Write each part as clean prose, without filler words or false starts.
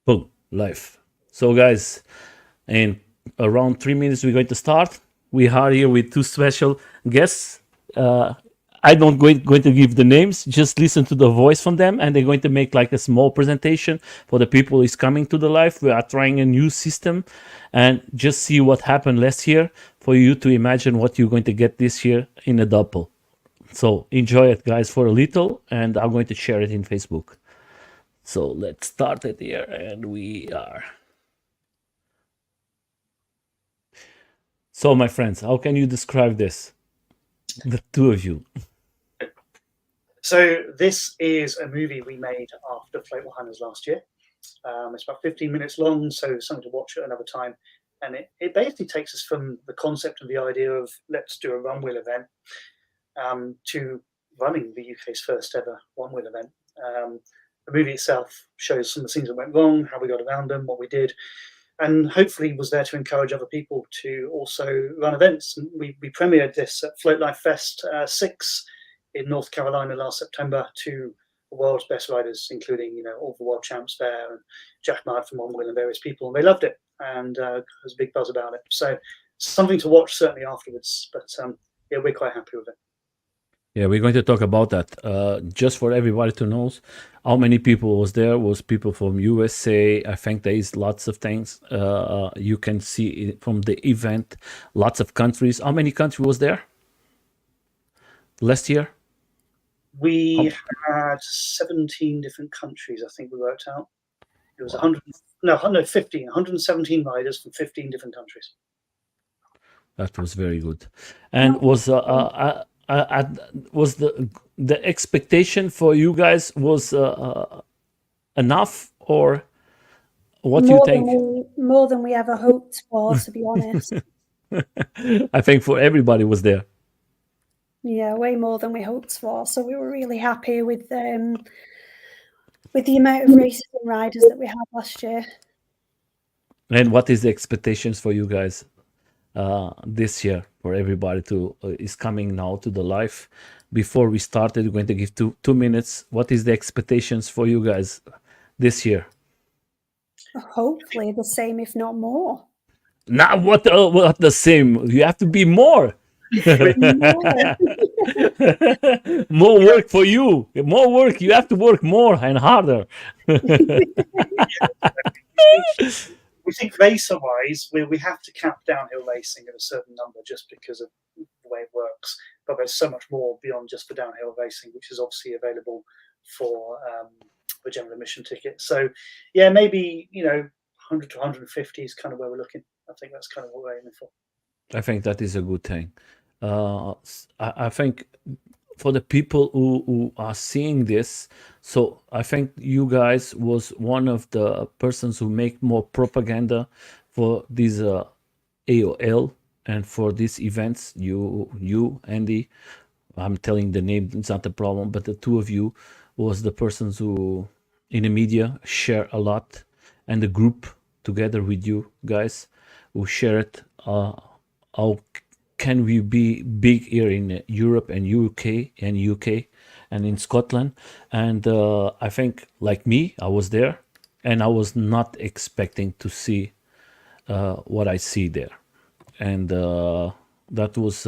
Boom, live. So, guys, in around 3 minutes, we're going to start. We are here with two special guests. Uh, I don't going to give the names. Just listen to the voice from them, and they're going to make like a small presentation for the people who is coming to the live. We are trying a new system, and just see what happened last year for you to imagine what you're going to get this year in a double. So enjoy it, guys, for a little, and I'm going to share it in Facebook. So let's start it here, and we are. So, my friends, how can you describe this? The two of you. So this is a movie we made after Float Highlands last year. It's about 15 minutes long, so something to watch at another time. And it basically takes us from the concept and the idea of let's do a Onewheel event to running the UK's first ever Onewheel event. The movie itself shows some of the things that went wrong, how we got around them, what we did, and hopefully was there to encourage other people to also run events. And we premiered this at Float Life Fest 6 in North Carolina last September to the world's best riders, including all the world champs there and Jack Mard from Onewheel and various people, and they loved it, and there was a big buzz about it. So something to watch certainly afterwards, but yeah, we're quite happy with it. Yeah, we're going to talk about that. Just for everybody to know, how many people was there? Was people from USA? I think there is lots of things. You can see it from the event, lots of countries. How many countries was there last year? We Oh, had 17 different countries, I think we worked out. It was wow, 100, no, 15, 117 riders from 15 different countries. that was very good. And was the expectation for you guys was enough, or what do you think? More than we ever hoped for, to be honest. I think for everybody was there. Yeah, way more than we hoped for. So we were really happy with the amount of races and riders that we had last year. And what is the expectations for you guys this year for everybody to is coming now to the live? Before we started, we're going to give 2 minutes. What is the expectations for you guys this year? Hopefully the same, if not more. Not what the same. You have to be more. More work for you. More work. You have to work more and harder. We think racer-wise, we have to cap downhill racing at a certain number just because of the way it works. But there's so much more beyond just the downhill racing, which is obviously available for the general admission ticket. So, yeah, maybe 100 to 150 is kind of where we're looking. I think that's kind of what we're aiming for. I think that is a good thing. I think for the people who are seeing this, so I think you guys was one of the persons who make more propaganda for these AOL and for these events. You, Andy, I'm telling the name, it's not a problem, but the two of you was the persons who in the media share a lot, and the group together with you guys who share it. How can we be big here in Europe and UK and in Scotland? And I think, like me, I was there, and I was not expecting to see what I see there, and that was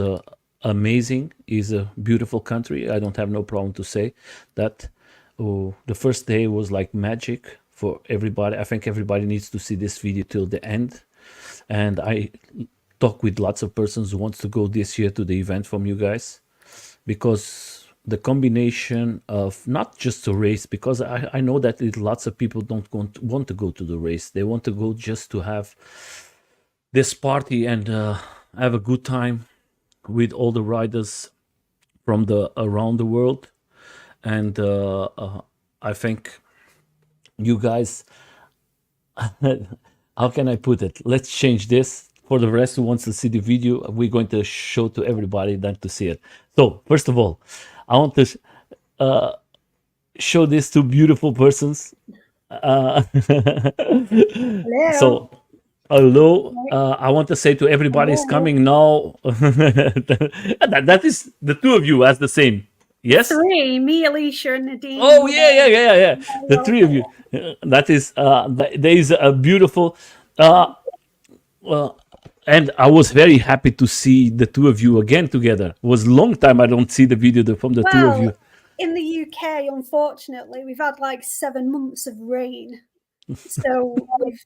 amazing. Is a beautiful country. I don't have no problem to say that. Oh, the first day was like magic for everybody. I think everybody needs to see this video till the end, and I talk with lots of persons who wants to go this year to the event from you guys, because the combination of not just a race, because I know that lots of people don't want to go to the race. They want to go just to have this party and have a good time with all the riders from the around the world. And I think you guys, how can I put it? Let's change this. For the rest who wants to see the video, we're going to show to everybody then to see it. So first of all, I want to show these two beautiful persons. Hello. So hello, I want to say to everybody is Hello. coming now. That is the two of you as the same. Yes. Three, me, Alicia, and Nadine. Oh yeah. The three of you. That is. There is a beautiful. Well, and I was very happy to see the two of you again together. It was a long time I don't see the video from the two of you. In the UK, unfortunately, we've had like 7 months of rain. So we've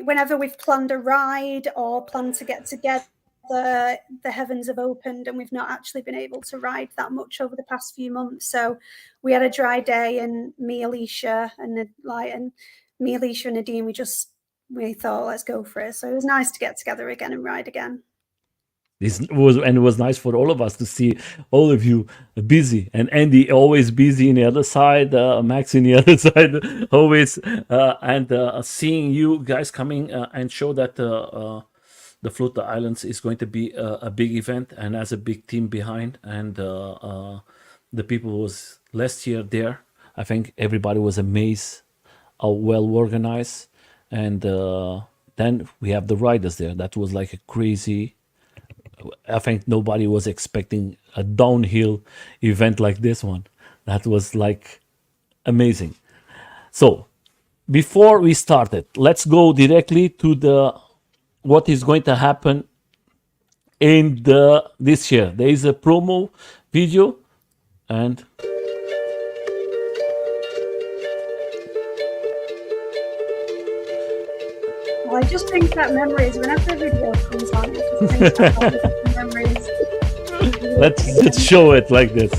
whenever we've planned a ride or planned to get together, the heavens have opened and we've not actually been able to ride that much over the past few months. So we had a dry day, and me, Alicia, and Nadine, we thought, let's go for it. So it was nice to get together again and ride again. It was nice for all of us to see all of you busy, and Andy always busy in the other side, Max in the other side always, and seeing you guys coming and show that the Float the Islands is going to be a big event and has a big team behind, and the people was last year there. I think everybody was amazed how well organized, and then we have the riders there. That was like a crazy. I think nobody was expecting a downhill event like this one. That was like amazing. So before we started, let's go directly to the what is going to happen in this year. There is a promo video, and I just brings back memories whenever a video comes on. It just brings back all the memories. let's show it like this.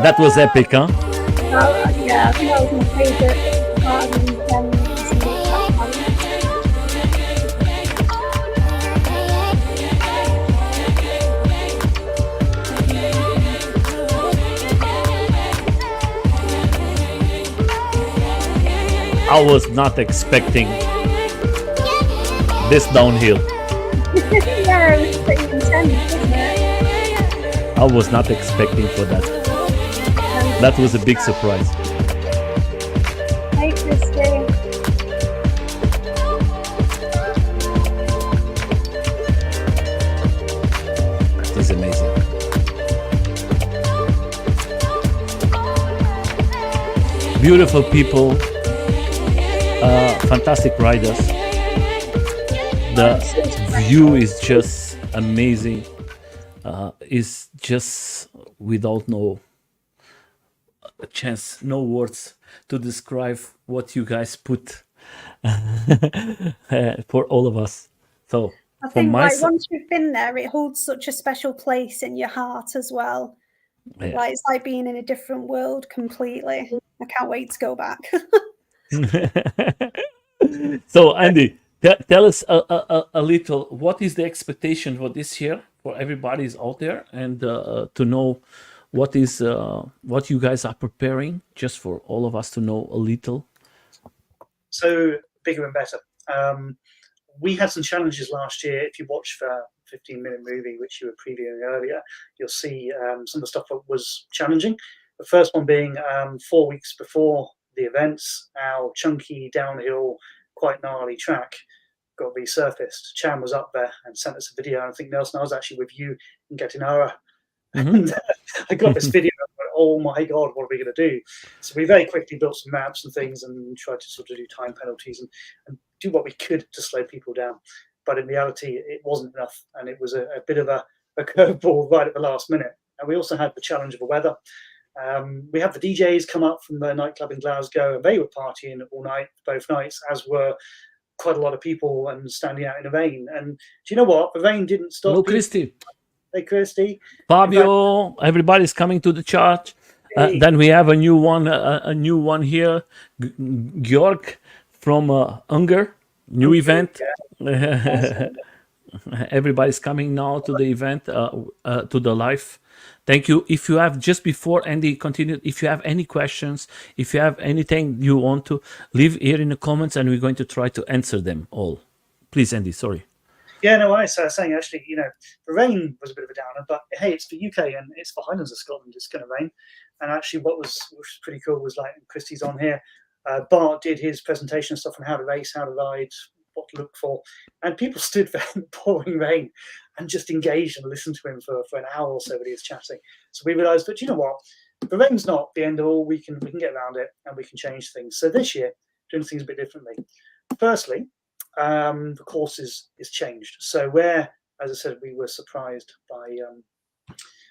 That was epic, huh? Yeah, I think that was my favourite part of the weekend. I was not expecting this downhill. Yeah, it was pretty intense, wasn't it? I was not expecting for that. That was a big surprise. Hey, Christy. It was amazing. Beautiful people. Fantastic riders. The view is just amazing. It's just without no chance, no words to describe what you guys put for all of us. So I think once you've been there, it holds such a special place in your heart as well. Yeah. Like it's like being in a different world completely. I can't wait to go back. So Andy, tell us a little, what is the expectation for this year for everybody's out there, and to know what you guys are preparing, just for all of us to know a little. So bigger and better. We had some challenges last year. If you watch the 15-minute movie, which you were previewing earlier, you'll see some of the stuff that was challenging. The first one being 4 weeks before the events, our chunky downhill, quite gnarly track got resurfaced. Chan was up there and sent us a video. And I think, Nelson, I was actually with you in Getinara. Mm-hmm. And I got this video and I went, oh my God, what are we going to do? So we very quickly built some maps and things and tried to sort of do time penalties and do what we could to slow people down. But in reality, it wasn't enough. And it was a bit of a curveball right at the last minute. And we also had the challenge of the weather. We had the DJs come up from the nightclub in Glasgow, and they were partying all night, both nights, as were quite a lot of people and standing out in the rain. And do you know what? The rain didn't stop. Hello, Christy. Hey, Christy. Fabio, everybody's coming to the church. Hey. Then we have a new one here. Georg from Unger, new event. Yeah. Everybody's coming now to the event, to the live. Thank you. If you have, just before Andy continued, if you have any questions, if you have anything you want to, leave here in the comments and we're going to try to answer them all. Please, Andy, sorry. Yeah, no, I was saying actually, the rain was a bit of a downer, but hey, it's the UK and it's the Highlands of Scotland, it's going to rain. And actually what was pretty cool was, like, Christy's on here, Bart did his presentation stuff on how to race, how to ride, what to look for, and people stood there in the pouring rain and just engaged and listened to him for an hour or so when he was chatting. So we realised that, you know what, the rain's not the end of all. We can get around it and we can change things. So this year, doing things a bit differently. Firstly, the course is changed. So where, as I said, we were surprised by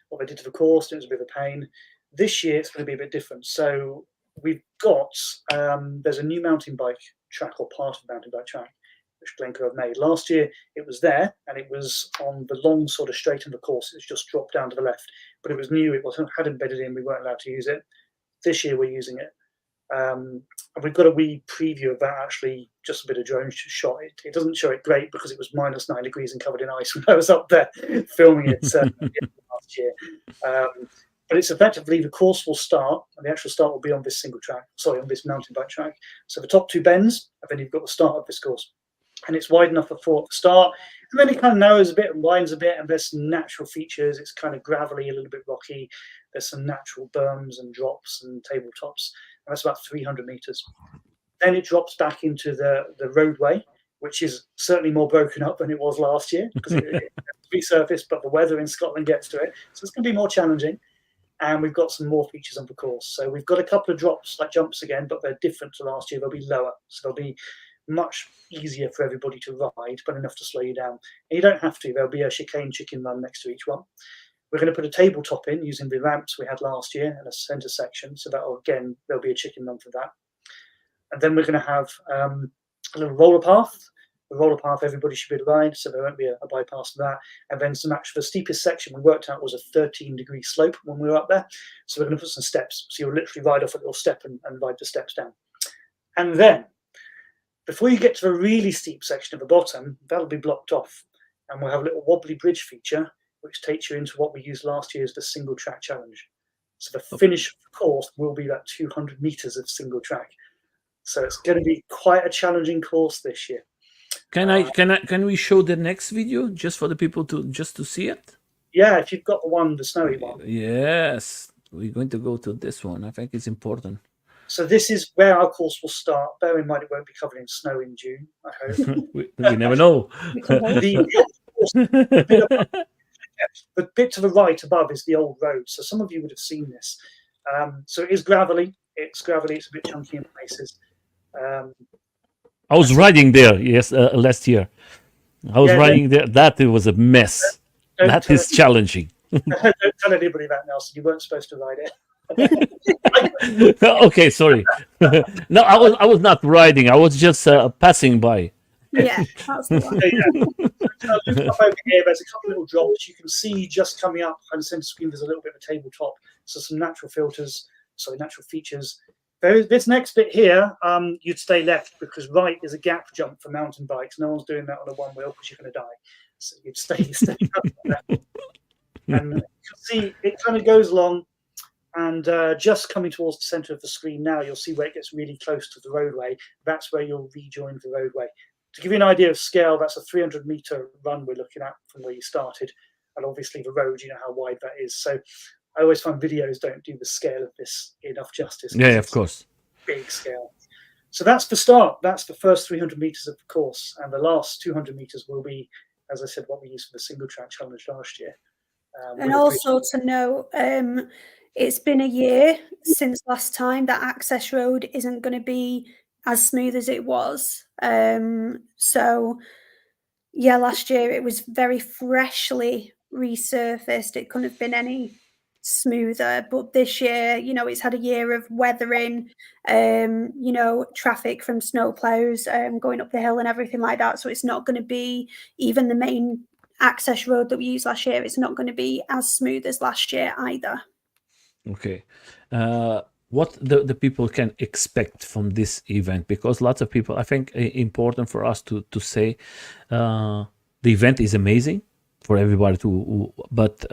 what they did to the course, it was a bit of a pain. This year it's going to be a bit different. So we've got there's a new mountain bike track, or part of the mountain bike track, which Glencoe have made. Last year it was there and it was on the long sort of straight of the course. It's just dropped down to the left, but it was new. It wasn't had embedded in. We weren't allowed to use it. This year we're using it. And we've got a wee preview of that, actually, just a bit of drone shot. It doesn't show it great because it was -9 degrees and covered in ice when I was up there filming it last year. But it's effectively, the course will start, and the actual start will be on this on this mountain bike track. So the top two bends, and then you've got the start of this course. And it's wide enough for 4 at the start, and then it kind of narrows a bit and winds a bit, and there's some natural features. It's kind of gravelly, a little bit rocky. There's some natural berms and drops and tabletops, and that's about 300 meters. Then it drops back into the roadway, which is certainly more broken up than it was last year because it resurfaced, but the weather in Scotland gets to it, so it's going to be more challenging. And we've got some more features on the course. So we've got a couple of drops, like jumps again, but they're different to last year. They'll be lower, so they'll be much easier for everybody to ride, but enough to slow you down. And you don't have to. There'll be a chicane chicken run next to each one. We're going to put a tabletop in using the ramps we had last year and a centre section. So that'll, again, there'll be a chicken run for that. And then we're going to have a little roller path. The roller path, everybody should be able to ride, so there won't be a bypass of that. And then some actually, the steepest section we worked out was a 13-degree slope when we were up there. So we're going to put some steps. So you'll literally ride off a little step and ride the steps down. And then, before you get to the really steep section at the bottom, that'll be blocked off. And we'll have a little wobbly bridge feature, which takes you into what we used last year as the single track challenge. So the finish of the course will be that 200 meters of single track. So it's going to be quite a challenging course this year. Can we show the next video just for the people to see it? Yeah, if you've got the snowy one. Yes, we're going to go to this one. I think it's important. So this is where our course will start. Bear in mind it won't be covered in snow in June, I hope. we never know. The bit to the right above is the old road. So some of you would have seen this. So it is gravelly. It's gravelly. It's a bit chunky in places. I was riding there, yes, last year. I was riding there. That was a mess. That is challenging. Don't tell anybody that, Nelson. You weren't supposed to ride it. Okay, sorry. No, I was not riding. I was just passing by. Yeah, that's the one. Look up over here. There's a couple of little drops you can see just coming up on the centre screen. There's a little bit of a tabletop, so some natural features. This next bit here, you'd stay left because right is a gap jump for mountain bikes. No one's doing that on a one wheel because you're going to die. So you'd stay left. And you can see it kind of goes along, and just coming towards the centre of the screen now, you'll see where it gets really close to the roadway. That's where you'll rejoin the roadway. To give you an idea of scale, that's a 300-metre run we're looking at from where you started. And obviously the road, you know how wide that is. So I always find videos don't do the scale of this enough justice. Yeah, of course. Big scale. So that's the start. That's the first 300 meters of the course. And the last 200 meters will be, as I said, what we used for the single track challenge last year. And also to note, it's been a year since last time. That access road isn't going to be as smooth as it was. So, yeah, last year it was very freshly resurfaced. It couldn't have been any smoother, but this year, you know, it's had a year of weathering, you know, traffic from snowplows going up the hill and everything like that. So it's not going to be, even the main access road that we used last year, it's not going to be as smooth as last year either. Okay. What the people can expect from this event, because lots of people, I think important for us to say, the event is amazing for everybody but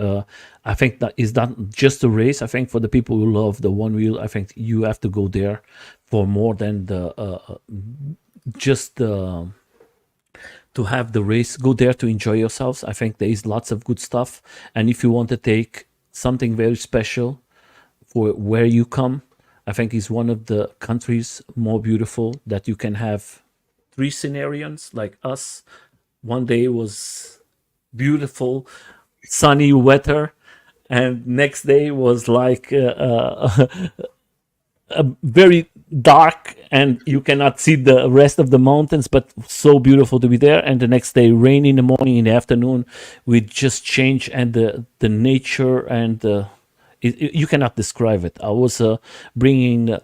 I think that is not just a race. I think for the people who love the Onewheel, I think you have to go there for more than to have the race. Go there to enjoy yourselves. I think there is lots of good stuff, and if you want to take something very special for where you come, I think it's one of the countries more beautiful that you can have three scenarios like us. One day was beautiful, sunny weather, and next day was like very dark and you cannot see the rest of the mountains, but so beautiful to be there. And the next day rain in the morning, in the afternoon we just change, and the nature and you cannot describe it. I was bringing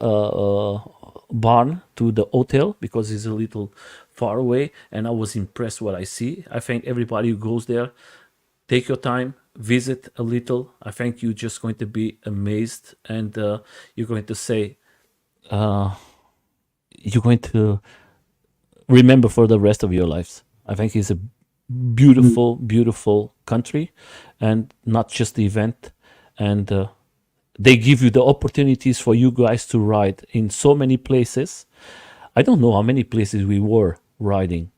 barn to the hotel because it's a little far away, and I was impressed what I see. I think everybody who goes there, take your time, visit a little. I think you're just going to be amazed, and you're going to say, you're going to remember for the rest of your lives. I think it's a beautiful, beautiful country, and not just the event. And they give you the opportunities for you guys to ride in so many places. I don't know how many places we were riding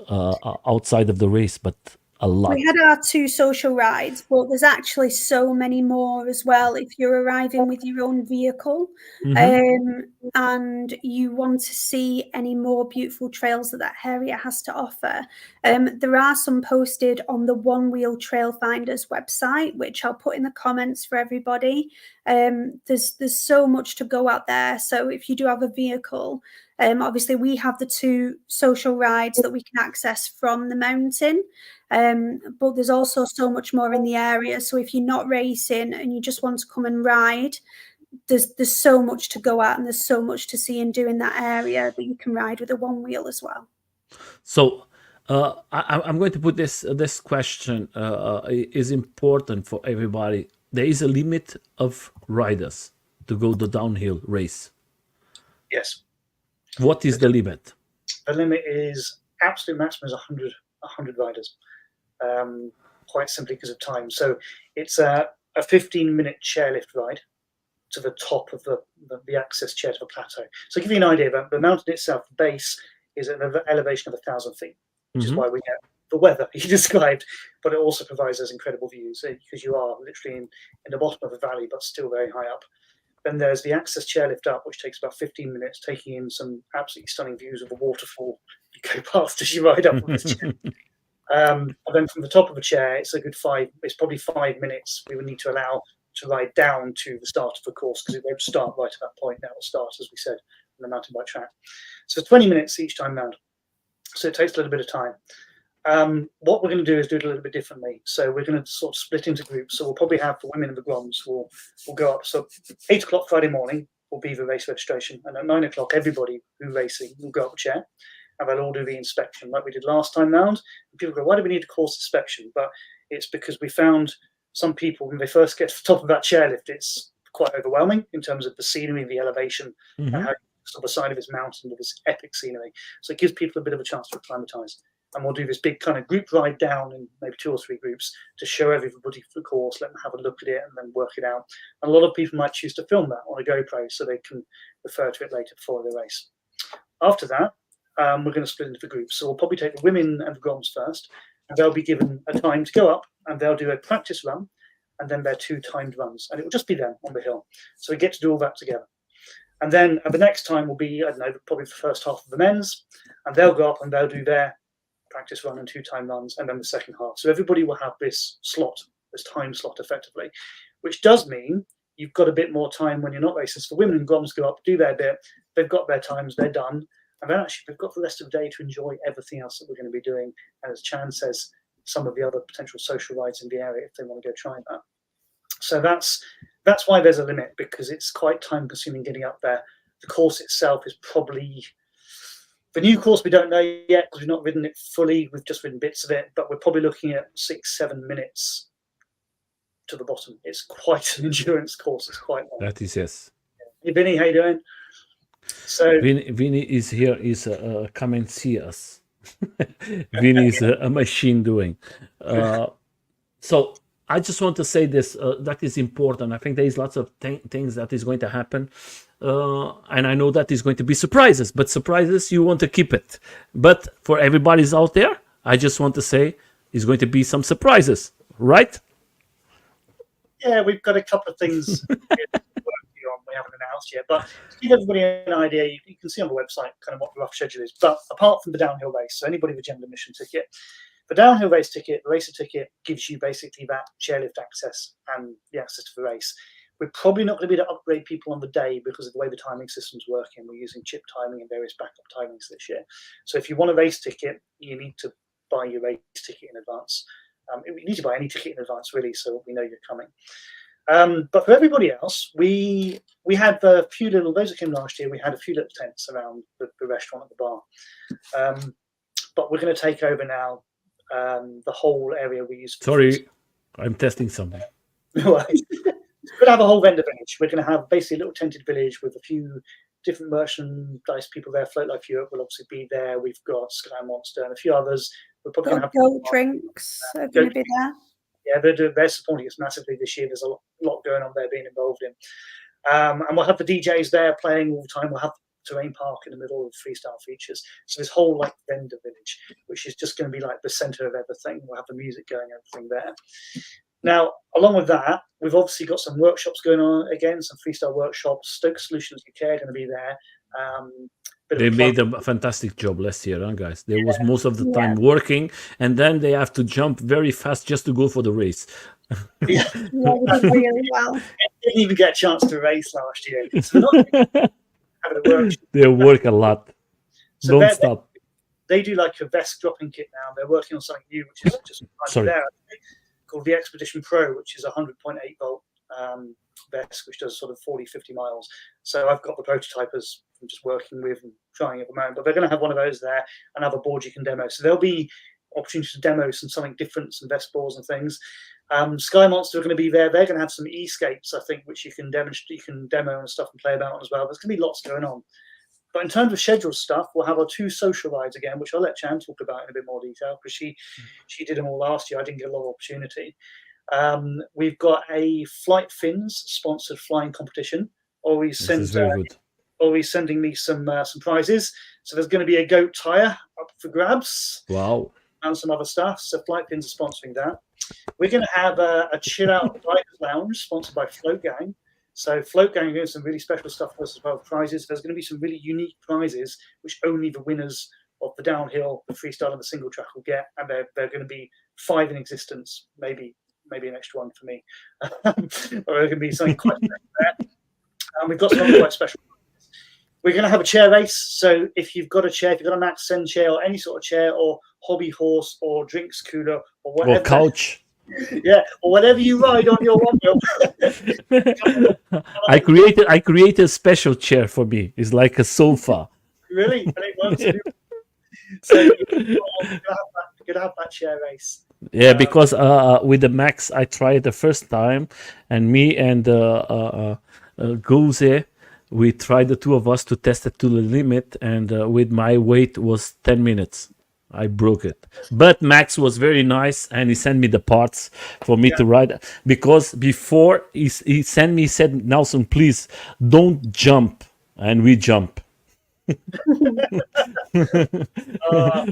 outside of the race, but a lot. We had our 2 social rides, but there's actually so many more as well. If you're arriving with your own vehicle, and you want to see any more beautiful trails that area has to offer, there are some posted on the Onewheel Trail Finders website, which I'll put in the comments for everybody. There's so much to go out there. So if you do have a vehicle, obviously we have the 2 social rides that we can access from the mountain. But there's also so much more in the area. So if you're not racing and you just want to come and ride, there's so much to go at, and there's so much to see and do in that area that you can ride with a Onewheel as well. So I'm going to put this question is important for everybody. There is a limit of riders to go the downhill race. Yes. What is the limit? The limit is absolute maximum is 100 riders, quite simply because of time. So it's a 15-minute chairlift ride to the top of the access chair to the plateau. So to give you an idea, the mountain itself, the base, is at an elevation of 1,000 feet, which is why we get the weather you described, but it also provides us incredible views because you are literally in the bottom of the valley, but still very high up. Then there's the access chairlift up, which takes about 15 minutes, taking in some absolutely stunning views of the waterfall you go past as you ride up this chair. And then from the top of the chair, it's probably 5 minutes we would need to allow to ride down to the start of the course, because it won't start right at that point. Now it will start, as we said, on the mountain bike track. So 20 minutes each time round. So it takes a little bit of time. What we're going to do is do it a little bit differently. So we're going to sort of split into groups. So we'll probably have the women in the Groms will go up. So 8 o'clock Friday morning will be the race registration. And at 9 o'clock, everybody who's racing will go up the chair. And they'll all do the inspection like we did last time round. And people go, why do we need a course inspection? But it's because we found some people, when they first get to the top of that chairlift, it's quite overwhelming in terms of the scenery, the elevation, and how on the side of this mountain with this epic scenery. So it gives people a bit of a chance to acclimatise. And we'll do this big kind of group ride down in maybe 2 or 3 groups to show everybody the course, let them have a look at it and then work it out. And a lot of people might choose to film that on a GoPro so they can refer to it later before the race. After that, we're going to split into groups. So we'll probably take the women and the Groms first, and they'll be given a time to go up, and they'll do a practice run, and then their 2 timed runs. And it will just be them on the hill. So we get to do all that together. And then the next time will be, I don't know, probably the first half of the men's, and they'll go up and they'll do their practice run and 2 time runs, and then the second half. So everybody will have this slot, this time slot effectively, which does mean you've got a bit more time when you're not racing. So the women and Groms go up, do their bit, they've got their times, they're done, and then actually they've got the rest of the day to enjoy everything else that we're going to be doing. And as Chan says, some of the other potential social rides in the area if they want to go try that. So that's why there's a limit, because it's quite time consuming getting up there. The course itself is probably, the new course we don't know yet because we've not ridden it fully, we've just ridden bits of it, but we're probably looking at 6-7 minutes to the bottom. It's quite an endurance course, it's quite long. That is, yes. Hey Vinny, how you doing? So Vinny is here, is come and see us. Vinny is a machine doing. So I just want to say this, that is important. I think there is lots of things that is going to happen. And I know that is going to be surprises, but surprises, you want to keep it. But for everybody's out there, I just want to say it's going to be some surprises, right? Yeah, we've got a couple of things we're working on. we haven't announced yet. But to give everybody an idea, you can see on the website kind of what the rough schedule is. But apart from the downhill race, so anybody with a general admission ticket, the downhill race ticket, the racer ticket gives you basically that chairlift access and the access to the race. We're probably not going to be able to upgrade people on the day because of the way the timing system's working. We're using chip timing and various backup timings this year. So if you want a race ticket, you need to buy your race ticket in advance. You need to buy any ticket in advance, really, so we know you're coming. But for everybody else, we had a few little, those that came last year, we had a few little tents around the restaurant at the bar. But we're going to take over now the whole area we use. Sorry, I'm testing something. Right. We're going to have a whole vendor village. We're going to have basically a little tented village with a few different merchandise people there. Float Life Europe will obviously be there. We've got Sky Monster and a few others. We're probably going to have Goat Drinks are going to be there. Yeah, they're supporting us massively this year. There's a lot going on there being involved in. And we'll have the DJs there playing all the time. We'll have the terrain park in the middle of freestyle features. So this whole like vendor village, which is just going to be like the center of everything. We'll have the music going, everything there. Now, along with that, we've obviously got some workshops going on again, some freestyle workshops. Stoke Solutions UK are going to be there. They made a fantastic job last year, huh, guys? They was most of the time working, and then they have to jump very fast just to go for the race. They did really well. Didn't even get a chance to race last year. So not having a workshop. They work a lot. So Don't stop. They do like a vest dropping kit now. They're working on something new, which is just there, called the Expedition Pro, which is a 100.8 volt vest, which does sort of 40, 50 miles. So I've got the prototypers I'm just working with and trying at the moment, but they're going to have one of those there and have a board you can demo. So there'll be opportunities to demo something different, some vest boards and things. Sky Monster are going to be there. They're going to have some e-skates, I think, which you can demonstrate, you can demo and stuff and play about on as well. There's going to be lots going on. But in terms of scheduled stuff, we'll have our 2 social rides again, which I'll let Chan talk about in a bit more detail because she did them all last year. I didn't get a lot of opportunity. We've got a Flight Fins sponsored flying competition. Always sending me some prizes. So there's going to be a goat tire up for grabs. Wow. And some other stuff. So Flight Fins are sponsoring that. We're going to have a chill out riders lounge sponsored by Float Gang. So Float Gang are doing some really special stuff for us as well. Prizes. There's going to be some really unique prizes which only the winners of the downhill, the freestyle, and the single track will get. And they're going to be 5 in existence. Maybe an extra one for me. Or there's going to be something quite special there. And we've got something quite special. We're going to have a chair race. So if you've got a chair, if you've got a Max Send chair or any sort of chair or hobby horse or drinks cooler or whatever. Or couch. Yeah, or whatever you ride on your Onewheel. I created a special chair for me. It's like a sofa. Really? And it works. So you're going to have that chair race. Yeah, because with the Max, I tried the first time, and me and Gouze, we tried, the 2 of us, to test it to the limit, and with my weight was 10 minutes. I broke it. But Max was very nice, and he sent me the parts for me to ride. Because before he sent me, he said, Nelson, please don't jump. And we jump. You know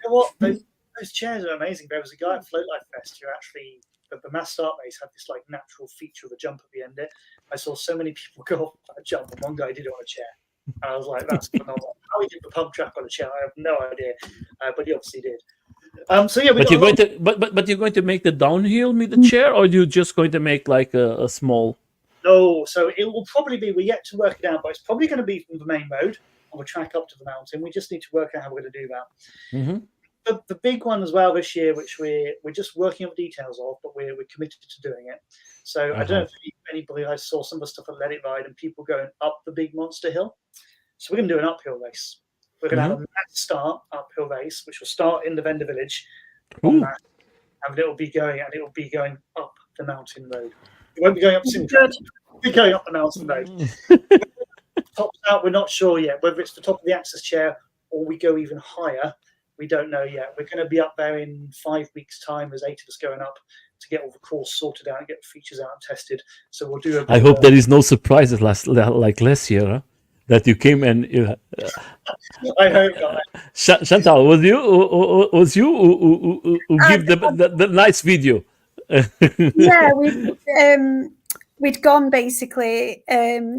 what? Those chairs are amazing. There was a guy at Float Life Fest who actually, the mass start race had this like natural feature of a jump at the end. I saw so many people go off a jump, and one guy did it on a chair. And I was like, that's phenomenal. How he did the pump track on a chair, I have no idea. But he obviously did. So yeah, but you're going to make the downhill with the chair, or you're just going to make like a small? No, so it will probably be, we're yet to work it out, but it's probably going to be from the main road on the track up to the mountain. We just need to work out how we're going to do that. Mm-hmm. The big one as well this year, which we're just working on the details of, but we're committed to doing it. So I don't know if anybody, I saw some of the stuff at Let It Ride and people going up the big monster hill. So we're going to do an uphill race. We're going to have a mass start uphill race, which will start in the vendor village on that, and it'll be going up the mountain road. It won't be going up Sintra. It'll be going up the mountain road. Tops out, we're not sure yet whether it's the top of the access chair or we go even higher. We don't know yet. We're going to be up there in 5 weeks' time. There's 8 of us going up to get all the course sorted out and get the features out and tested. So we'll do. I hope there is no surprises like last year. Huh? That you came and I hope not. Chantal, was you who give the nice video? Yeah, we'd gone basically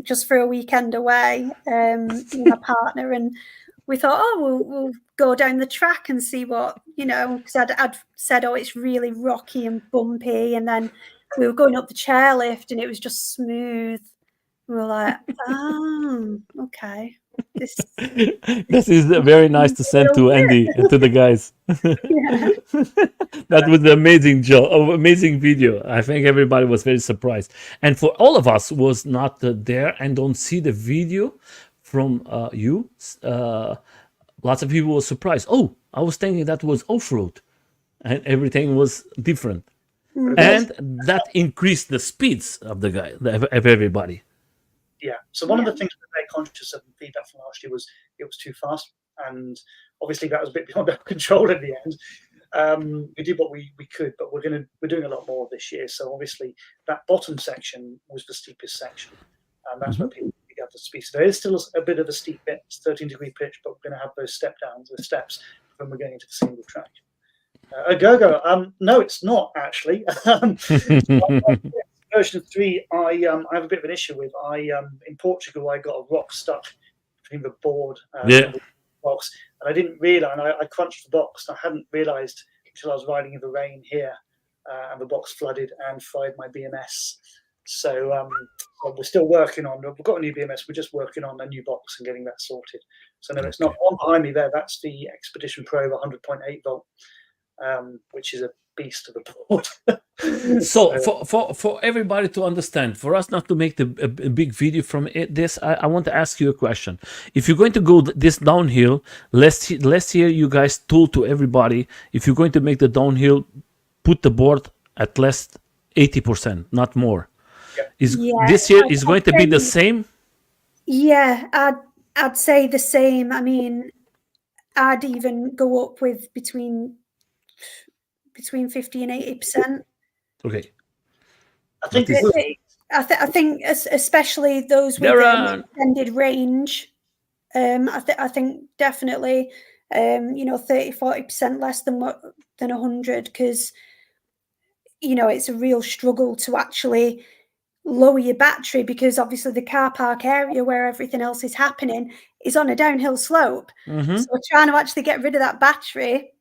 just for a weekend away, with my partner, and we thought, oh, we'll go down the track and see what, because I'd said, oh, it's really rocky and bumpy, and then we were going up the chairlift and it was just smooth. We were like, oh, okay. This is very nice to send to Andy and to the guys. Yeah. That was an amazing amazing video. I think everybody was very surprised, and for all of us was not there and don't see the video from you. Lots of people were surprised. Oh, I was thinking that was off-road, and everything was different, and that increased the speeds of of everybody. Yeah. So one of the things we're very conscious of in feedback from last year was it was too fast, and obviously that was a bit beyond our control in the end. We did what we could, but we're doing a lot more this year. So obviously that bottom section was the steepest section, and that's where people get up to speed. So there is still a bit of a steep bit. It's 13-degree pitch, but we're going to have those step downs, the steps, when we're going into the single track. Go. No, it's not actually. Version 3, I have a bit of an issue with. In Portugal, I got a rock stuck between the board and the box, and I didn't realize. And I crunched the box. And I hadn't realized until I was riding in the rain here, and the box flooded and fried my BMS. So we're still working on. We've got a new BMS. We're just working on a new box and getting that sorted. So no, it's not on behind me there. That's the Expedition Pro 100.8 volt, which is a beast of a board. So for everybody to understand, for us not to make a big video from this, I want to ask you a question. If you're going to go this downhill, last year you guys told to everybody, if you're going to make the downhill, put the board at least 80%, not more. This year is going to be the same? Yeah, I'd say the same. I mean, I'd even go up with between 50 and 80%. Okay. I think especially those with extended range. I think definitely 30-40% less than 100, because it's a real struggle to actually lower your battery, because obviously the car park area where everything else is happening is on a downhill slope. So trying to actually get rid of that battery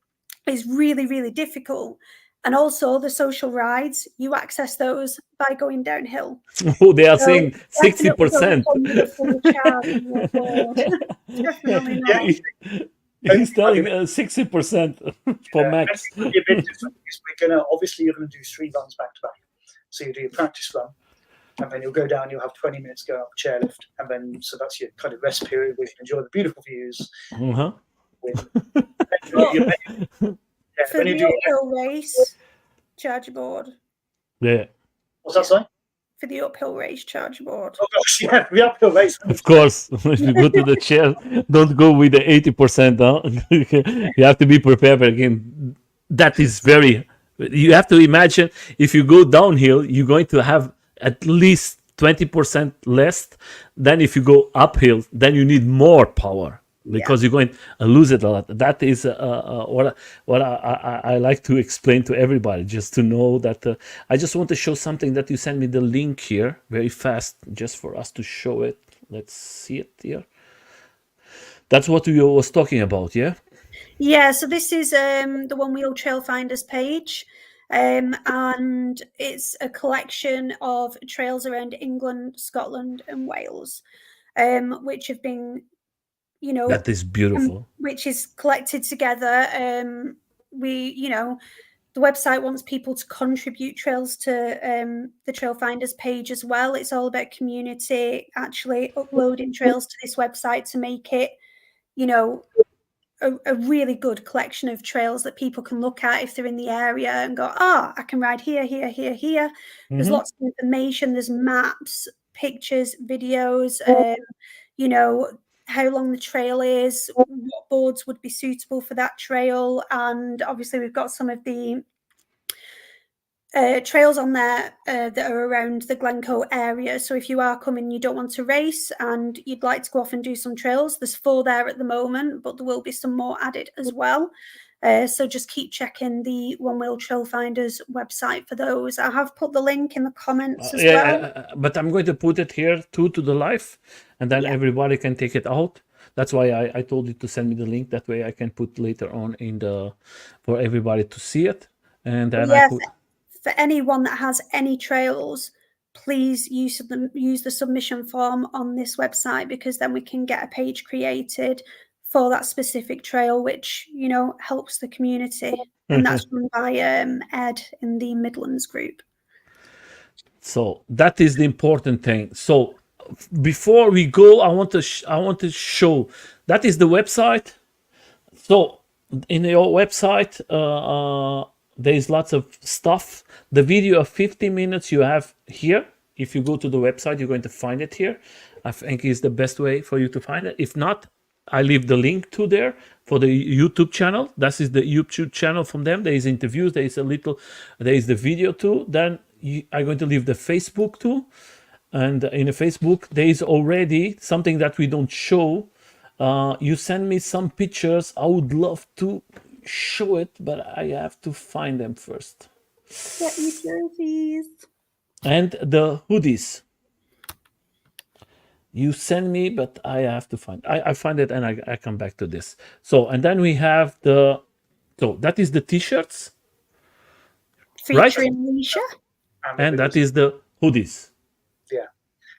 is really, really difficult. And also the social rides, you access those by going downhill. Oh, they are saying 60%. Definitely not. He's telling 60% for max. It's going to be a bit different, because obviously you're going to do 3 runs back to back. So you do your practice run, and then you'll go down, you'll have 20 minutes going up a chairlift, and then so that's your kind of rest period where you can enjoy the beautiful views. For the uphill race, charge your board. Yeah. What's that, sorry? For the uphill race, charge your board. Oh gosh, yeah, the uphill race. Of course, if you go to the chair, don't go with the 80%. Huh? You have to be prepared again. That is very. You have to imagine, if you go downhill, you're going to have at least 20% less than if you go uphill. Then you need more power, because you're going to lose it a lot. That is what I like to explain to everybody, just to know that. I just want to show something that you sent me the link here very fast, just for us to show it. Let's see it here. That's what we was talking about, yeah? Yeah, so this is the Onewheel Trail Finders page, and it's a collection of trails around England, Scotland and Wales, which have been that is beautiful, which is collected together. The website wants people to contribute trails to the Trail Finders page as well. It's all about community actually uploading trails to this website to make it a really good collection of trails that people can look at if they're in the area and go, I can ride here. There's lots of information, there's maps, pictures, videos, how long the trail is, what boards would be suitable for that trail. And obviously we've got some of the trails on there that are around the Glencoe area. So if you are coming, you don't want to race and you'd like to go off and do some trails, there's 4 there at the moment, but there will be some more added as well. So just keep checking the Onewheel Trailfinders website for those. I have put the link in the comments as well. But I'm going to put it here too to the live, and then everybody can take it out. That's why I told you to send me the link. That way I can put later on in for everybody to see it. And then for anyone that has any trails, please use the submission form on this website, because then we can get a page created for that specific trail, which, you know, helps the community. And that's run by Ed in the Midlands group. So that is the important thing. So before we go, I want to show that is the website. So in your website, there is lots of stuff. The video of 50 minutes you have here. If you go to the website, you're going to find it here. I think is the best way for you to find it. If not, I leave the link to there for the YouTube channel. That is the YouTube channel from them. There is interviews. There is the video too. Then I'm going to leave the Facebook too. And in the Facebook, there is already something that we don't show. You send me some pictures. I would love to show it, but I have to find them first. Get your jerseys. And the hoodies. You send me, but I have to find. I find it and I come back to this. So, and then we have that is the t-shirts. Featuring Misha. And that is the hoodies. Yeah.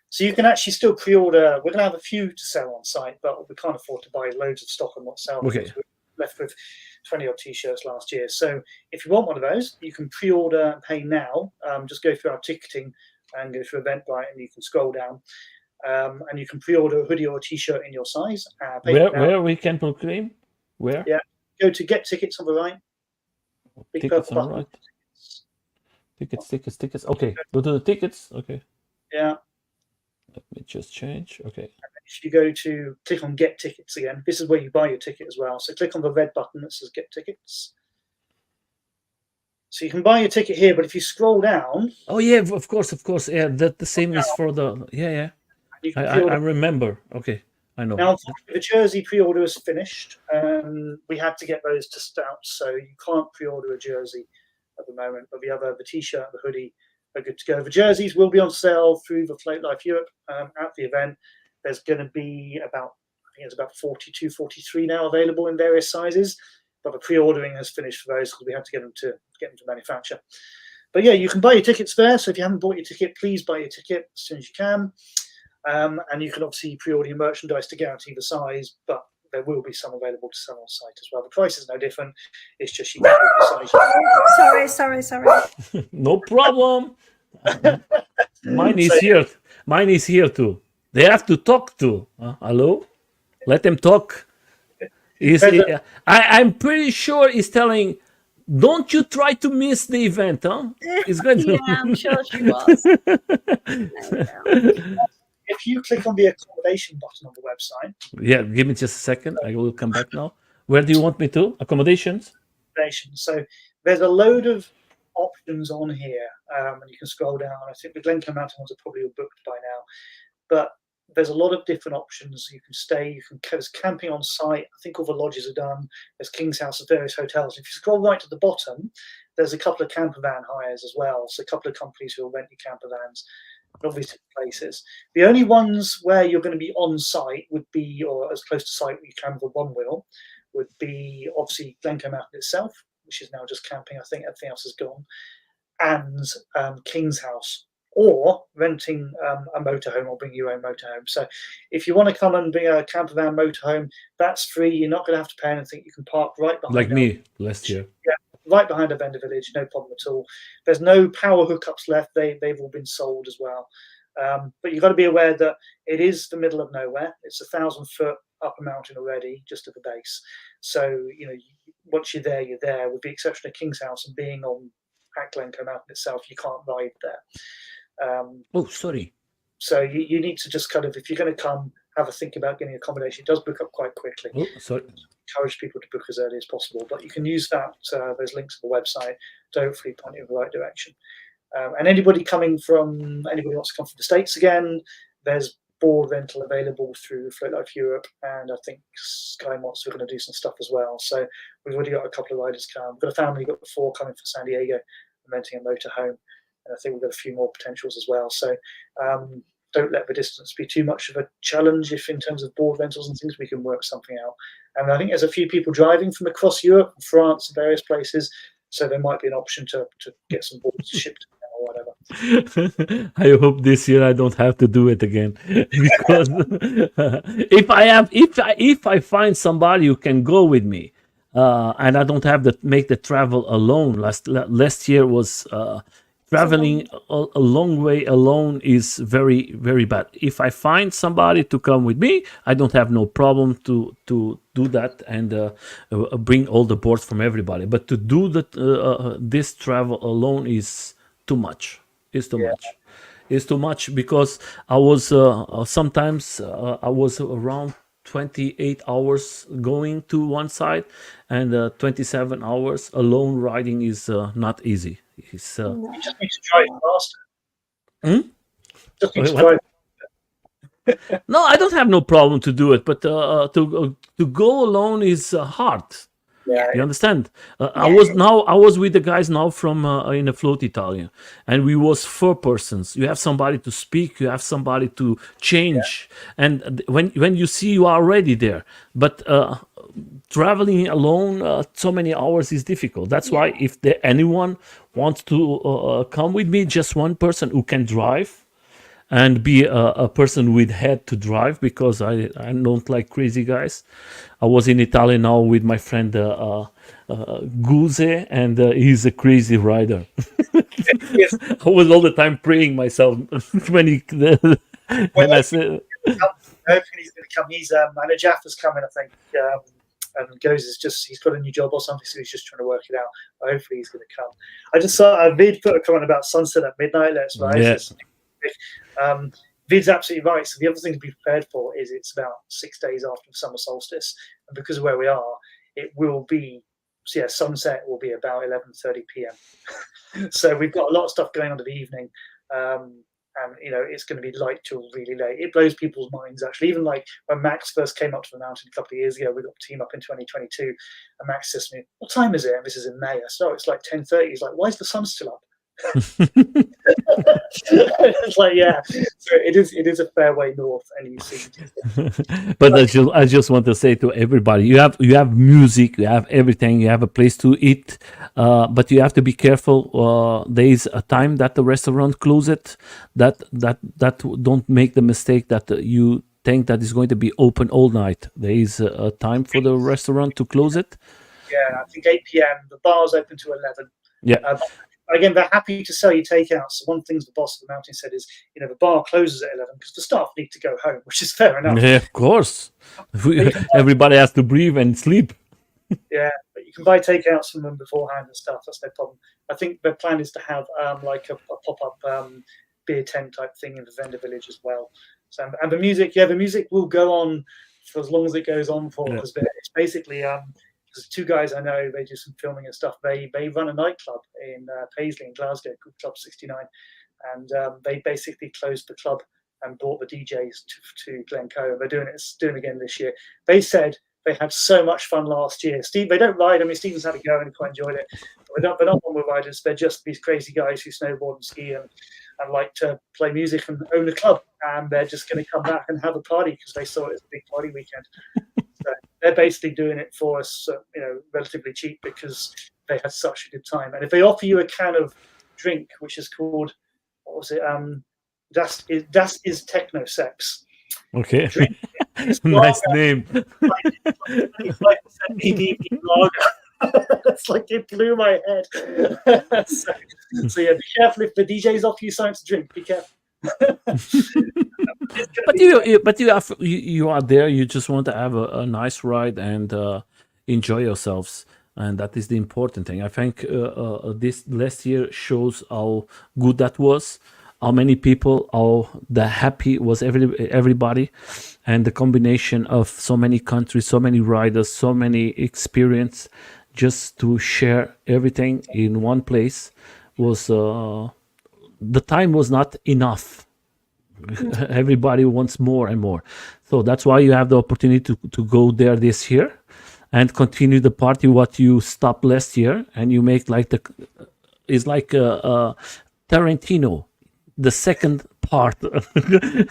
So you can actually still pre-order. We're going to have a few to sell on site, but we can't afford to buy loads of stock and not sell them. Okay. We're left with 20 odd t-shirts last year. So if you want one of those, you can pre-order and pay now. Just go through our ticketing and go through Eventbrite, and you can scroll down. And you can pre-order a hoodie or a t-shirt in your size. Where we can proclaim? Where? Yeah. Go to Get Tickets on the right. Tickets on the right. Tickets. Okay. Go to the tickets. Okay. Yeah. Let me just change. Okay. And if you go to click on Get Tickets again, this is where you buy your ticket as well. So click on the red button that says Get Tickets. So you can buy your ticket here, but if you scroll down. Oh yeah, of course. Yeah, that the same is for the yeah. I remember. Okay, I know. Now the jersey pre-order is finished. We had to get those to out, so you can't pre-order a jersey at the moment. But the t-shirt, the hoodie are good to go. The jerseys will be on sale through the Float Life Europe at the event. There's going to be about 42, 43 now available in various sizes. But the pre-ordering has finished for those because we had to get them to manufacture. But yeah, you can buy your tickets there. So if you haven't bought your ticket, please buy your ticket as soon as you can. And you can obviously pre-order your merchandise to guarantee the size, but there will be some available to sell on site as well. The price is no different. It's just you can the size. Sorry. No problem. Mine is here. Mine is here too. They have to talk too. Hello? Let them talk. I'm pretty sure he's telling, don't you try to miss the event, huh? It's going to... Yeah, I'm sure she was. If you click on the accommodation button on the website. Yeah, give me just a second. I will come back now. Where do you want me to? Accommodations? So there's a load of options on here, and you can scroll down. I think the Glencoe Mountain ones are probably all booked by now. But there's a lot of different options. You can stay, there's camping on site. I think all the lodges are done. There's King's House and various hotels. If you scroll right to the bottom, there's a couple of camper van hires as well. So a couple of companies who will rent you camper vans. Obviously places. The only ones where you're going to be on site would be, or as close to site you can with Onewheel, would be obviously Glencoe Mountain itself, which is now just camping. I think everything else is gone, and King's House, or renting a motorhome or bring your own motorhome. So if you want to come and bring a camper van motorhome, that's free. You're not going to have to pay anything. You can park right behind. Like me last year. Yeah. Right behind a vendor village, no problem at all. There's no power hookups left. They've all been sold as well. But you've got to be aware that it is the middle of nowhere. It's 1,000 foot up a mountain already, just at the base. So, once you're there. With the exception of King's House and being at Glencoe Mountain itself, you can't ride there. Sorry. So you need to just kind of, if you're going to come, have a think about getting accommodation. It does book up quite quickly. Sorry. Encourage people to book as early as possible, but you can use those links on the website to hopefully point you in the right direction. And anybody wants to come from the States again, there's board rental available through Float Life Europe, and I think Sky Mots are going to do some stuff as well. So we've already got a couple of riders come. We've got a family, got 4 coming from San Diego, renting a motorhome, and I think we've got a few more potentials as well. So don't let the distance be too much of a challenge. If in terms of board rentals and things, we can work something out. And I think there's a few people driving from across Europe, France, various places. So there might be an option to get some boards shipped or whatever. I hope this year I don't have to do it again because if I find somebody who can go with me, and I don't have to make the travel alone. Last year was traveling a long way alone is very, very bad. If I find somebody to come with me, I don't have no problem to do that and bring all the boards from everybody. But to do this travel alone is too much. It's too much. It's too much because I was sometimes I was around 28 hours going to one side and 27 hours alone riding is not easy. It's, You just need to drive faster. Hmm? Just need to What? drive. No, I don't have no problem to do it, but to go alone is hard. Yeah, You understand? I was with the guys now from in a float Italian, and we was 4 persons. You have somebody to speak, you have somebody to change, and when you see you are already there, but traveling alone so many hours is difficult. That's why if anyone wants to come with me, just one person who can drive and be a person with head to drive because I don't like crazy guys. I was in Italy now with my friend Guse, and he's a crazy rider. yes. I was all the time praying myself when he and I said, Hopefully he's going to come. He's and a Jaffa's coming, I think. And he's got a new job or something, so he's just trying to work it out. Hopefully he's going to come. I just saw a vid put a comment about sunset at midnight. Let's rise. Yeah. Vid's absolutely right. So the other thing to be prepared for is it's about 6 days after the summer solstice, and because of where we are, it will be. So yeah, sunset will be about 11:30 p.m. So we've got a lot of stuff going on in the evening, and it's going to be light till really late. It blows people's minds actually. Even like when Max first came up to the mountain a couple of years ago, we got a team up in 2022, and Max says to me, "What time is it?" And this is in May. I said, "Oh, it's like 10:30." He's like, "Why is the sun still up?" It's like, yeah, so it is a fair way north, and you see. But I just want to say to everybody, you have music, you have everything, you have a place to eat, but you have to be careful. There is a time that the restaurant closes. That don't make the mistake that you think that is going to be open all night. There is a time for the restaurant to close it. Yeah, I think 8 p.m. The bar's open to 11. Yeah. Again, they're happy to sell you takeouts. One thing the boss of the mountain said is, the bar closes at 11 because the staff need to go home, which is fair enough. Yeah, of course. Everybody has to breathe and sleep. Yeah, but you can buy takeouts from them beforehand and stuff. That's no problem. I think their plan is to have like a pop-up beer tent type thing in the vendor village as well. So, and the music will go on for as long as it goes on for, because it's basically there's 2 guys I know, they do some filming and stuff. They run a nightclub in Paisley in Glasgow called Club 69, and they basically closed the club and brought the DJs to Glencoe, and they're doing it again this year. They said they had so much fun last year. They don't ride. I mean, Stephen's had a go and quite enjoyed it. But they're not one-wheel riders. They're just these crazy guys who snowboard and ski and like to play music and own a club. And they're just going to come back and have a party because they saw it as a big party weekend. So they're basically doing it for us, relatively cheap because they had such a good time. And if they offer you a can of drink, which is called, what was it? Das is Techno Sex. Okay. Drink. Nice name. 25% ABV lager. It's like it blew my head. so yeah, be careful if the DJs offer you something to drink. Be careful. But you are there. You just want to have a nice ride and enjoy yourselves, and that is the important thing. I think this last year shows how good that was. How many people, how the happy was everybody, and the combination of so many countries, so many riders, so many experience, just to share everything in one place was the time was not enough. Everybody wants more and more. So that's why you have the opportunity to go there this year and continue the party what you stopped last year, and you make like the is like Tarantino, the second part,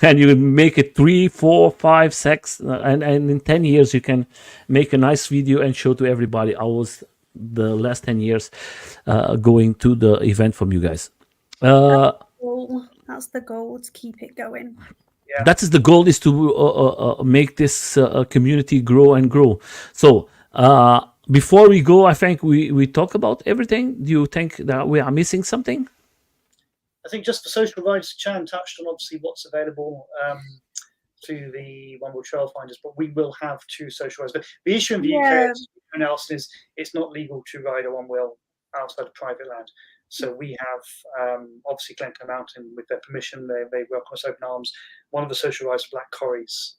and you make it 3, 4, 5, 6, and in 10 years you can make a nice video and show to everybody. I was the last 10 years going to the event from you guys. That's the goal, to keep it going. That is the goal, is to make this community grow and grow. So before we go, I think we talk about everything. Do you think that we are missing something? I think just the social rides, Chan touched on obviously what's available to the Onewheel Trail Finders, but we will have 2 social rides. But the issue in the UK, and Nelson, is it's not legal to ride a Onewheel outside of private land. So we have obviously Glencoe Mountain, with their permission, they welcome us open arms. One of the social rides, Black Corries,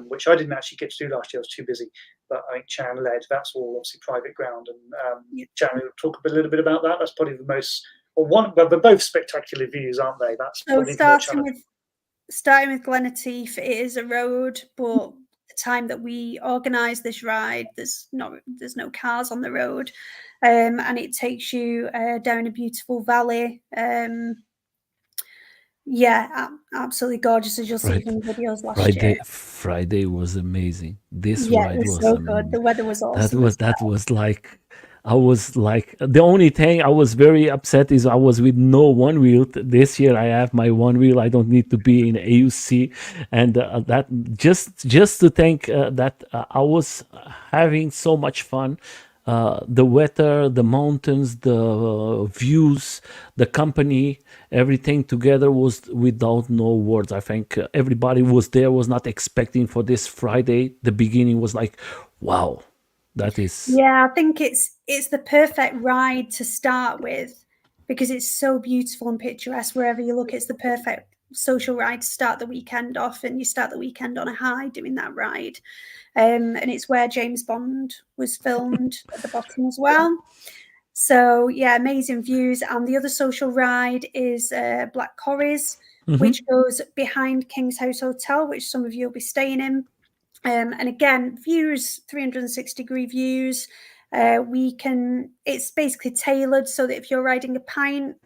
which I didn't actually get to do last year, I was too busy. But I think Chan led. That's all obviously private ground, and Chan will talk a little bit about that. That's probably the most, or one, but they're both spectacular views, aren't they? That's so starting with Glenateef. It is a road, but the time that we organised this ride, there's no cars on the road, and it takes you down a beautiful valley. Absolutely gorgeous, as you'll see from the videos last year. Friday was amazing. This ride was so good. The weather was awesome. That was like, I was like, the only thing I was very upset is I was with no Onewheel. This year I have my Onewheel. I don't need to be in AUC, and that just to think that I was having so much fun. The weather, the mountains, the views, the company, everything together was without no words. I think everybody was there, was not expecting for this Friday. The beginning was like, wow, that is. Yeah, I think it's the perfect ride to start with, because it's so beautiful and picturesque wherever you look. It's the perfect social ride to start the weekend off, and you start the weekend on a high doing that ride. And it's where James Bond was filmed at the bottom as well. So yeah, amazing views. And the other social ride is Black Corries, which goes behind King's House Hotel, which some of you will be staying in. And again, views, 360-degree views. It's basically tailored so that if you're riding a pint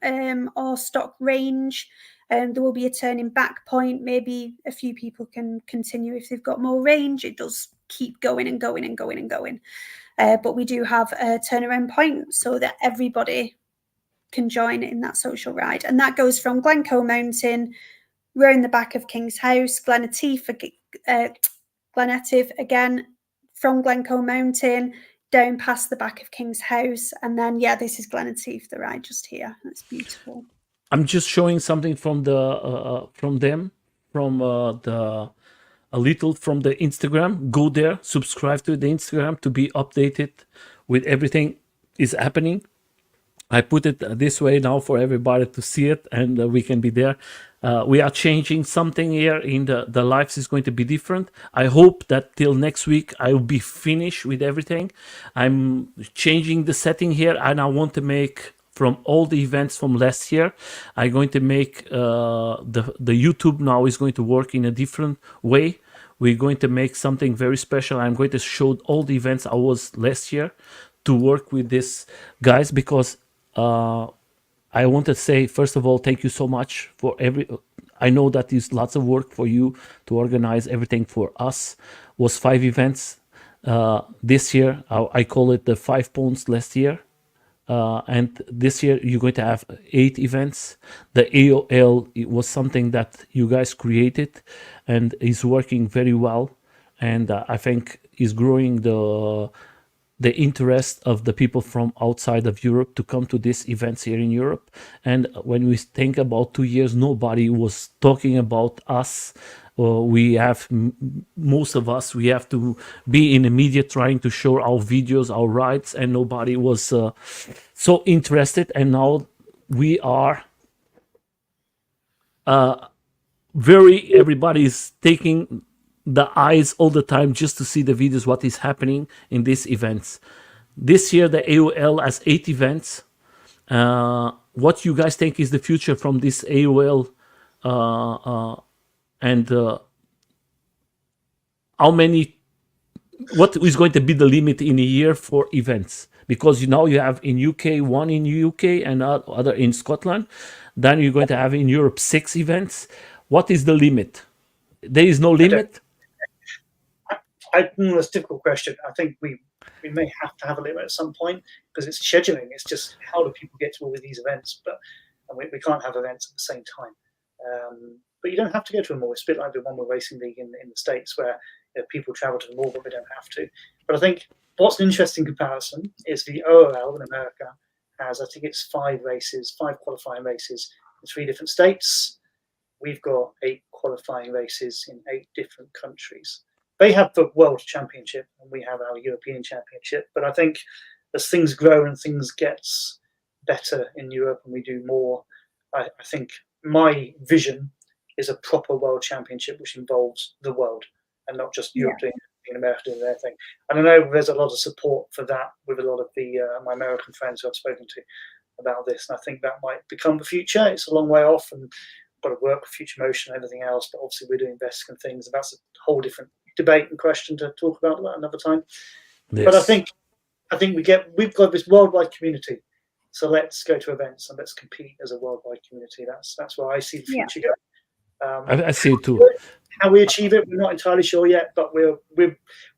or stock range, there will be a turning back point. Maybe a few people can continue if they've got more range. It does keep going and going and going and going. But we do have a turnaround point so that everybody can join in that social ride. And that goes from Glencoe Mountain, round the back of King's House, Glenateef again, from Glencoe Mountain, down past the back of King's House. And then, this is Glenateef, the ride just here. It's beautiful. I'm just showing something from the a little from the Instagram. Go there, subscribe to the Instagram to be updated with everything is happening. I put it this way now for everybody to see it, and we can be there. We are changing something here in the lives is going to be different. I hope that till next week I will be finished with everything. I'm changing the setting here, and I want to make from all the events from last year. I'm going to make the YouTube now is going to work in a different way. We're going to make something very special. I'm going to show all the events I was last year to work with this guys, because I want to say, first of all, thank you so much for I know that is lots of work for you to organize everything. For us was 5 events this year. I call it the 5 pounds last year. And this year you're going to have 8 events. The AOL, it was something that you guys created and is working very well. And I think is growing the interest of the people from outside of Europe to come to these events here in Europe. And when we think about 2 years, nobody was talking about us. We have, most of us, we have to be in the media trying to show our videos, our rides, and nobody was so interested. And now we are everybody is taking the eyes all the time just to see the videos, what is happening in these events. This year, the AOL has 8 events. What you guys think is the future from this AOL and how many, what is going to be the limit in a year for events? Because now you have in UK one in UK and other in Scotland. Then you're going to have in Europe 6 events. What is the limit? There is no limit. That's a difficult question. I think we may have to have a limit at some point because it's scheduling. It's just how do people get to all of these events? But we can't have events at the same time. But you don't have to go to them all. It's a bit like the Onewheel Racing League in the States where people travel to them all, but they don't have to. But I think what's an interesting comparison is the OOL in America has, I think it's 5 qualifying races in 3 different states. We've got 8 qualifying races in 8 different countries. They have the World Championship and we have our European Championship. But I think as things grow and things get better in Europe and we do more, I think my vision is a proper World Championship which involves the world and not just Europe doing America doing their thing. And I know there's a lot of support for that with a lot of the my American friends who I've spoken to about this. And I think that might become the future. It's a long way off and got to work with Future Motion and everything else. But obviously we're doing Vesican things. And that's a whole different debate and question to talk about another time. Yes. But I think we've got this worldwide community. So let's go to events and let's compete as a worldwide community. That's where I see the future going. I see it too. How we achieve it, we're not entirely sure yet, but we're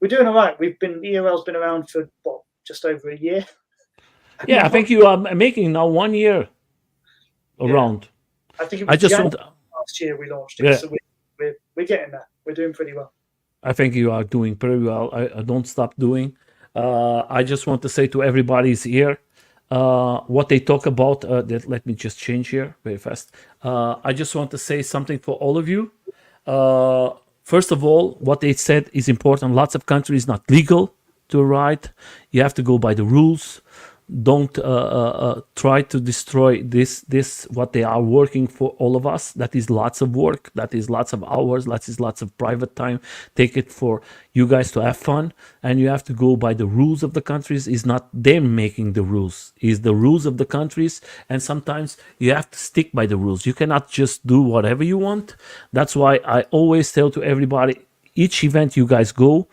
doing all right. EOL's been around for just over a year. Yeah, I think you are making now 1 year around. I think it was last year we launched it, so we're getting there. We're doing pretty well. I think you are doing pretty well. I don't stop doing. I just want to say to everybody's here, what they talk about. Let me just change here very fast. I just want to say something for all of you. First of all, what they said is important. Lots of countries not legal to ride. You have to go by the rules. Don't try to destroy this what they are working for all of us. That is lots of work. That is lots of hours. That is lots of private time. Take it for you guys to have fun, and you have to go by the rules of the countries. It's not them making the rules. It's the rules of the countries, and sometimes you have to stick by the rules. You cannot just do whatever you want. That's why I always tell to everybody, each event you guys go,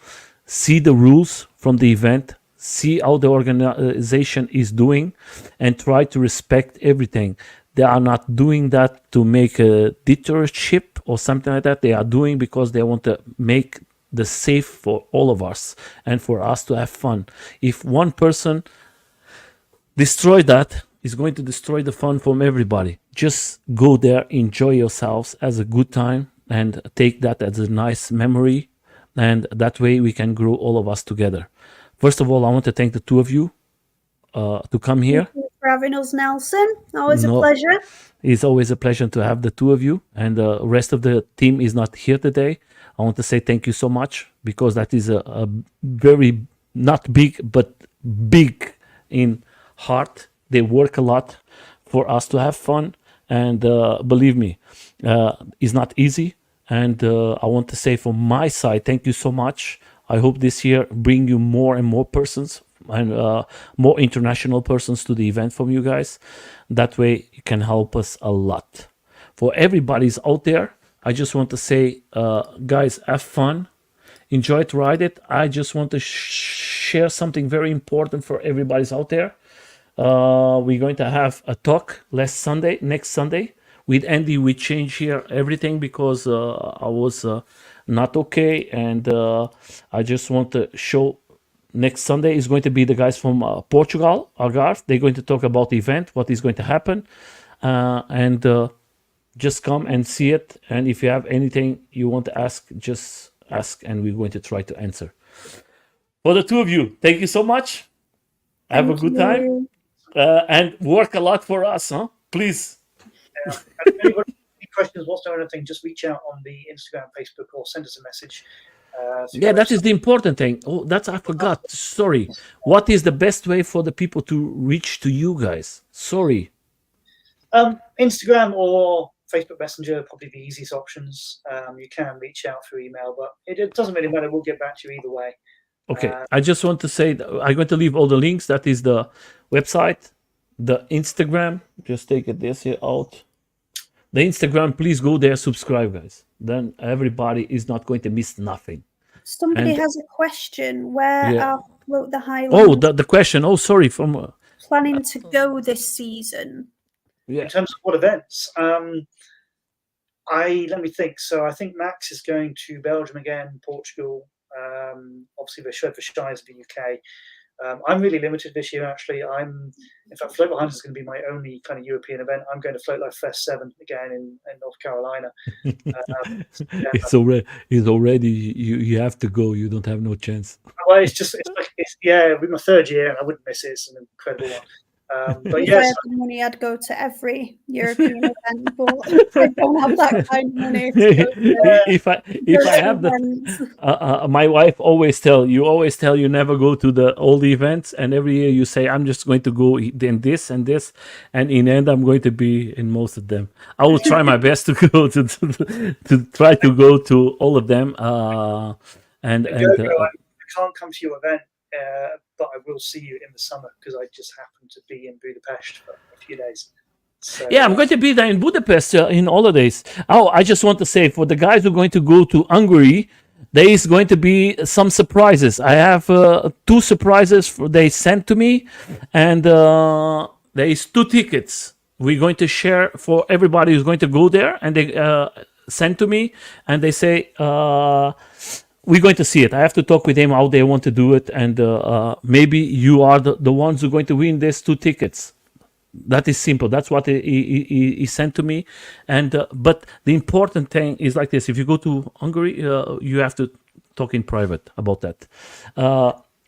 see the rules from the event, see how the organization is doing, and try to respect everything. They are not doing that to make a dictatorship or something like that. They are doing because they want to make the safe for all of us and for us to have fun. If one person destroy that, it's going to destroy the fun from everybody. Just go there, enjoy yourselves as a good time, and take that as a nice memory, and that way we can grow all of us together. First of all, I want to thank the 2 of you to come here. Thank you for having us, Nelson. Always a pleasure. It's always a pleasure to have the 2 of you, and the rest of the team is not here today. I want to say thank you so much, because that is a very, not big, but big in heart. They work a lot for us to have fun, and believe me, it's not easy. And I want to say from my side, thank you so much. I hope this year bring you more and more persons and more international persons to the event from you guys. That way you can help us a lot. For everybody's out there, I just want to say, guys, have fun. Enjoy to ride it. I just want to share something very important for everybody's out there. We're going to have a talk next Sunday. With Andy, we change here everything because I was not okay, and I just want to show next Sunday is going to be the guys from Portugal, Algarve. They're going to talk about the event, what is going to happen, and just come and see it. And if you have anything you want to ask, just ask, and we're going to try to answer. For the 2 of you, thank you so much. Have a good time, and work a lot for us, huh? Please. Any questions whatsoever, anything, just reach out on the Instagram, Facebook, or send us a message. That is the important thing. Oh, I forgot. Sorry. What is the best way for the people to reach to you guys? Sorry. Instagram or Facebook Messenger, probably the easiest options. You can reach out through email, but it doesn't really matter. We'll get back to you either way. Okay. I just want to say that I'm going to leave all the links. That is the website, the Instagram. Just take this here out. the Instagram, please go there, subscribe, guys. Then everybody is not going to miss nothing. Somebody And has a question. Where yeah. are Float the Oh, Highlands the question. Oh, sorry. From planning to go this season? yeah. In terms of what events, let me think. So I think Max is going to Belgium again, Portugal. Obviously, the show for Shy is the UK. I'm really limited this year, actually. In fact, Float Behind is going to be my only kind of European event. I'm going to Float Life Fest 7 again in North Carolina. It's already you have to go. You don't have no chance. Well, it's with my third year, and I wouldn't miss it. It's an incredible one. But If I yes, had the money, I'd go to every European event, but I don't have that kind of money. To go to if I have events. my wife always tell you never go to all the events, and every year you say I'm just going to go in this and this, and in end I'm going to be in most of them. I will try my best to go to try to go to all of them. I can't come to your event, but I will see you in the summer because I just happen to be in Budapest for a few days. So, yeah, I'm going to be there in Budapest in holidays. Oh, I just want to say for the guys who are going to go to Hungary, there is going to be some surprises. I have 2 surprises they sent to me, and there is 2 tickets we're going to share for everybody who's going to go there, and they sent to me, and they say we're going to see it. I have to talk with them how they want to do it, and maybe you are the ones who are going to win these 2 tickets. That is simple. That's what he sent to me. And but the important thing is like this: if you go to Hungary, you have to talk in private about that.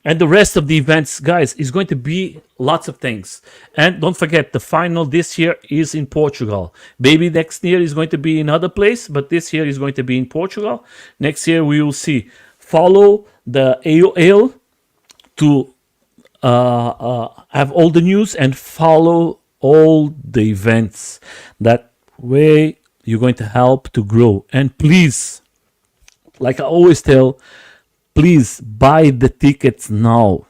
And the rest of the events, guys, is going to be lots of things. And don't forget, the final this year is in Portugal. Maybe next year is going to be in other place, but this year is going to be in Portugal. Next year we will see. Follow the AOL to have all the news and follow all the events. That way you're going to help to grow. And please, like I always tell, please buy the tickets now.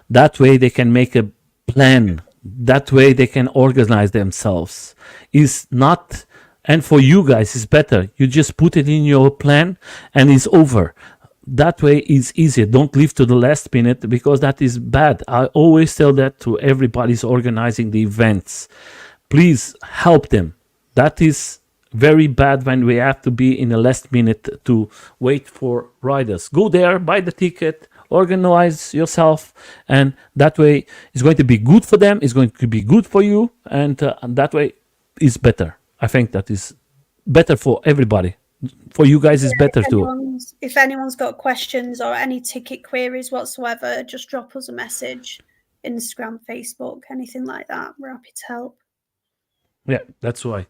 That way they can make a plan. That way they can organize themselves. Is not, and for you guys it's better. You just put it in your plan and it's over. That way is easier. Don't leave to the last minute because that is bad. I always tell that to everybody's organizing the events. Please help them. That is very bad when we have to be in the last minute to wait for riders. Go there, buy the ticket, organize yourself, and that way it's going to be good for them. It's going to be good for you, and that way is better. I think that is better for everybody. For you guys, it's better too. If anyone's got questions or any ticket queries whatsoever, just drop us a message. Instagram, Facebook, anything like that. We're happy to help. Yeah, that's why.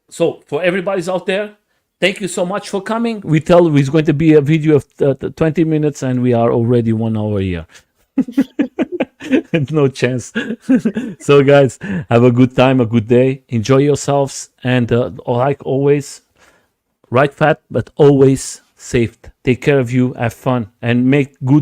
So for everybody's out there, thank you so much for coming. We tell it's going to be a video of 20 minutes, and we are already 1 hour here. No chance. So guys, have a good time, a good day. Enjoy yourselves, and like always, ride fat, but always safe. Take care of you, have fun, and make good